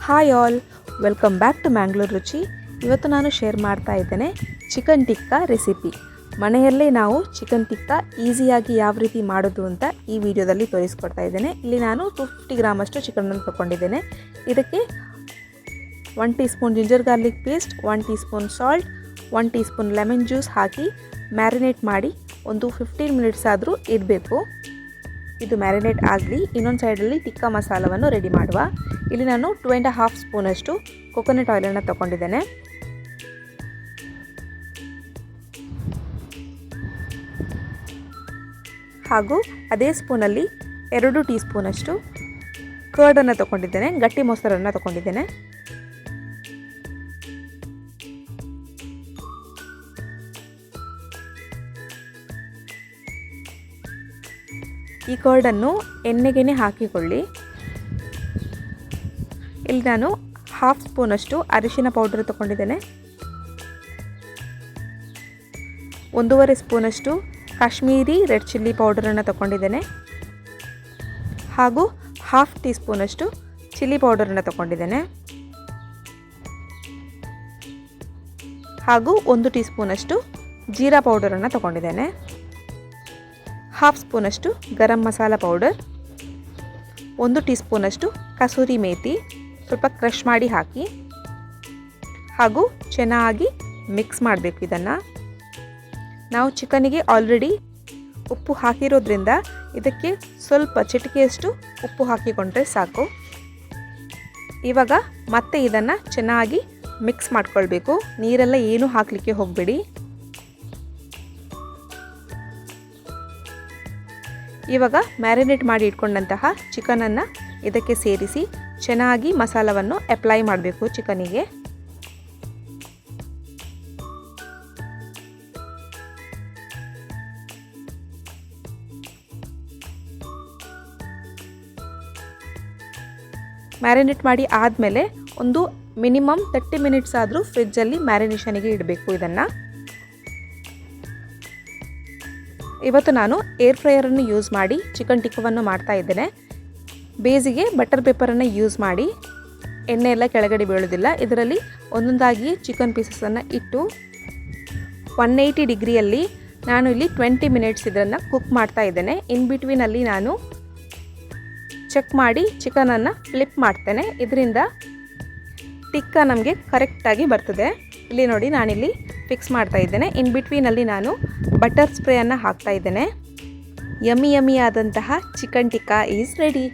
Hi all, welcome back to Mangalore Ruchi. ಇವತ್ತು ನಾನು share ಮಾಡ್ತಾ ಇದ್ದೇನೆ ಚಿಕನ್ ಟಿಕ್ಕಾ ರೆಸಿಪಿ. ಮನೆಯಲ್ಲೇ ನಾವು ಚಿಕನ್ ಟಿಕ್ಕಾ ಈಸಿಯಾಗಿ ಯಾವ ರೀತಿ ಮಾಡೋದು ಅಂತ ಈ ವಿಡಿಯೋದಲ್ಲಿ ತೋರಿಸ್ಕೊಡ್ತಾ ಇದ್ದೇನೆ. ಇಲ್ಲಿ ನಾನು 250 ಗ್ರಾಮಷ್ಟು ಚಿಕನನ್ನು ತೊಗೊಂಡಿದ್ದೇನೆ. ಇದಕ್ಕೆ 1 teaspoon ginger garlic paste, 1 teaspoon salt, 1 teaspoon lemon juice ಹಾಕಿ ಮ್ಯಾರಿನೇಟ್ ಮಾಡಿ ಒಂದು 15 ಮಿನಿಟ್ಸ್ ಆದರೂ ಇಡಬೇಕು. ಇದು ಮ್ಯಾರಿನೇಟ್ ಆಗಲಿ. ಇನ್ನೊಂದು ಸೈಡಲ್ಲಿ ಟಿಕ್ಕಾ ಮಸಾಲವನ್ನು ರೆಡಿ ಮಾಡುವ. ಇಲ್ಲಿ ನಾನು 2.5 ಸ್ಪೂನಷ್ಟು ಕೊಕೊನಟ್ ಆಯಿಲನ್ನು ತೊಗೊಂಡಿದ್ದೇನೆ. ಹಾಗೂ ಅದೇ ಸ್ಪೂನಲ್ಲಿ 2 ಟೀ ಸ್ಪೂನಷ್ಟು ಕರ್ಡನ್ನು ತೊಗೊಂಡಿದ್ದೇನೆ, ಗಟ್ಟಿ ಮೊಸರನ್ನು ತೊಗೊಂಡಿದ್ದೇನೆ. ಈ ಕರ್ಡನ್ನು ಎಣ್ಣೆಗೆ ಹಾಕಿಕೊಳ್ಳಿ. ಇಲ್ಲಿ ನಾನು 1/2 ಸ್ಪೂನಷ್ಟು ಅರಿಶಿನ ಪೌಡರ್ ತೊಗೊಂಡಿದ್ದೇನೆ, 1.5 ಸ್ಪೂನಷ್ಟು ಕಾಶ್ಮೀರಿ ರೆಡ್ ಚಿಲ್ಲಿ ಪೌಡರನ್ನು ತೊಗೊಂಡಿದ್ದೇನೆ, ಹಾಗೂ 1/2 ಟೀ ಸ್ಪೂನಷ್ಟು ಚಿಲ್ಲಿ ಪೌಡರನ್ನು ತೊಗೊಂಡಿದ್ದೇನೆ, ಹಾಗೂ 1 ಟೀ ಸ್ಪೂನಷ್ಟು ಜೀರಾ ಪೌಡರನ್ನು ತೊಗೊಂಡಿದ್ದೇನೆ, 1/2 ಸ್ಪೂನಷ್ಟು ಗರಂ ಮಸಾಲ ಪೌಡರ್, 1 ಟೀ ಸ್ಪೂನಷ್ಟು ಕಸೂರಿ ಮೇಥಿ ಸ್ವಲ್ಪ ಕ್ರಷ್ ಮಾಡಿ ಹಾಕಿ, ಹಾಗೂ ಚೆನ್ನಾಗಿ ಮಿಕ್ಸ್ ಮಾಡಬೇಕು. ಇದನ್ನು ನಾವು ಚಿಕನಿಗೆ ಆಲ್ರೆಡಿ ಉಪ್ಪು ಹಾಕಿರೋದ್ರಿಂದ ಇದಕ್ಕೆ ಸ್ವಲ್ಪ ಚಿಟಿಕೆಯಷ್ಟು ಉಪ್ಪು ಹಾಕಿಕೊಂಡ್ರೆ ಸಾಕು. ಇವಾಗ ಮತ್ತೆ ಇದನ್ನು ಚೆನ್ನಾಗಿ ಮಿಕ್ಸ್ ಮಾಡ್ಕೊಳ್ಬೇಕು. ನೀರೆಲ್ಲ ಏನೂ ಹಾಕಲಿಕ್ಕೆ ಹೋಗಬೇಡಿ. ಇವಾಗ ಮ್ಯಾರಿನೇಟ್ ಮಾಡಿ ಇಟ್ಕೊಂಡಂತಹ ಚಿಕನನ್ನು ಇದಕ್ಕೆ ಸೇರಿಸಿ ಚೆನ್ನಾಗಿ ಮಸಾಲವನ್ನು ಅಪ್ಲೈ ಮಾಡಬೇಕು ಚಿಕನಿಗೆ. ಮ್ಯಾರಿನೇಟ್ ಮಾಡಿ ಆದಮೇಲೆ ಒಂದು ಮಿನಿಮಮ್ 30 ಮಿನಿಟ್ಸ್ ಆದರೂ ಫ್ರಿಜ್ಜಲ್ಲಿ ಮ್ಯಾರಿನೇಷನಿಗೆ ಇಡಬೇಕು. ಇದನ್ನು ಇವತ್ತು ನಾನು ಏರ್ ಫ್ರೈಯರನ್ನು ಯೂಸ್ ಮಾಡಿ ಚಿಕನ್ ಟಿಕ್ಕವನ್ನು ಮಾಡ್ತಾ ಇದ್ದೇನೆ. ಬೇಸಿಗೆ ಬಟರ್ ಪೇಪರನ್ನು ಯೂಸ್ ಮಾಡಿ ಎಣ್ಣೆ ಎಲ್ಲ ಕೆಳಗಡೆ ಬೀಳೋದಿಲ್ಲ. ಇದರಲ್ಲಿ ಒಂದೊಂದಾಗಿ ಚಿಕನ್ ಪೀಸಸನ್ನು ಇಟ್ಟು 180 ಡಿಗ್ರಿಯಲ್ಲಿ ನಾನು ಇಲ್ಲಿ 20 ಮಿನಿಟ್ಸ್ ಇದನ್ನು ಕುಕ್ ಮಾಡ್ತಾ ಇದ್ದೇನೆ. ಇನ್ ಬಿಟ್ವೀನಲ್ಲಿ ನಾನು ಚೆಕ್ ಮಾಡಿ ಚಿಕನನ್ನು ಫ್ಲಿಪ್ ಮಾಡ್ತೇನೆ. ಇದರಿಂದ ಟಿಕ್ಕಾ ನಮಗೆ ಕರೆಕ್ಟಾಗಿ ಬರ್ತದೆ. ಇಲ್ಲಿ ನೋಡಿ, ನಾನಿಲ್ಲಿ ಫಿಕ್ಸ್ ಮಾಡ್ತಾ ಇದ್ದೇನೆ. ಇನ್ ಬಿಟ್ವೀನಲ್ಲಿ ನಾನು ಬಟರ್ ಸ್ಪ್ರೇಯನ್ನು ಹಾಕ್ತಾ ಇದ್ದೇನೆ. ಯಮ್ಮಿ ಆದಂತಹ ಚಿಕನ್ ಟಿಕ್ಕಾ ಈಸ್ ರೆಡಿ.